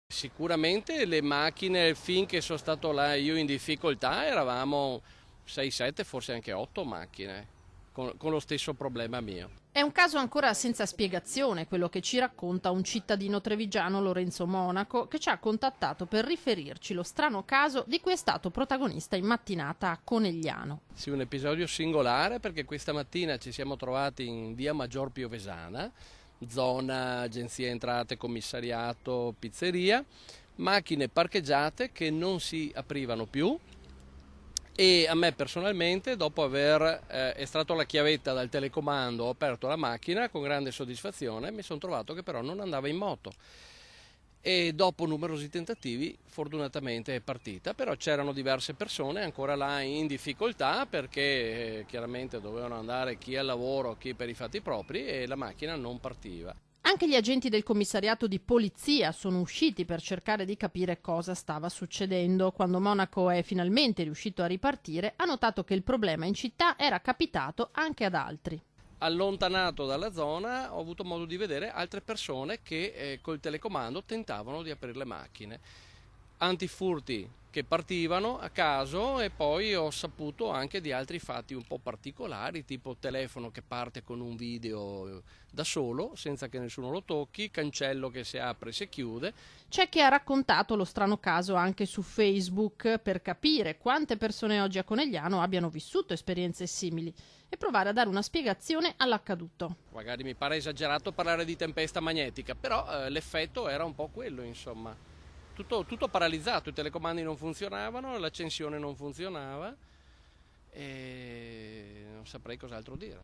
Sicuramente le macchine, finché sono stato là io in difficoltà, eravamo 6-7, forse anche 8 macchine, con lo stesso problema mio. È un caso ancora senza spiegazione quello che ci racconta un cittadino trevigiano, Lorenzo Monaco, che ci ha contattato per riferirci lo strano caso di cui è stato protagonista in mattinata a Conegliano. Sì, un episodio singolare perché questa mattina ci siamo trovati in via Maggior Piovesana, zona agenzia entrate, commissariato, pizzeria, macchine parcheggiate che non si aprivano più. E a me personalmente, dopo aver estratto la chiavetta dal telecomando, ho aperto la macchina con grande soddisfazione, mi sono trovato che però non andava in moto. E dopo numerosi tentativi, fortunatamente è partita, però c'erano diverse persone ancora là in difficoltà perché chiaramente dovevano andare chi al lavoro, chi per i fatti propri e la macchina non partiva. Anche gli agenti del commissariato di polizia sono usciti per cercare di capire cosa stava succedendo. Quando Monaco è finalmente riuscito a ripartire, ha notato che il problema in città era capitato anche ad altri. Allontanato dalla zona ho avuto modo di vedere altre persone che col telecomando tentavano di aprire le macchine. Antifurti che partivano a caso e poi ho saputo anche di altri fatti un po' particolari, tipo telefono che parte con un video da solo, senza che nessuno lo tocchi, cancello che si apre e si chiude. C'è chi ha raccontato lo strano caso anche su Facebook per capire quante persone oggi a Conegliano abbiano vissuto esperienze simili e provare a dare una spiegazione all'accaduto. Magari mi pare esagerato parlare di tempesta magnetica, però l'effetto era un po' quello, insomma. Tutto paralizzato, i telecomandi non funzionavano, l'accensione non funzionava e non saprei cos'altro dire.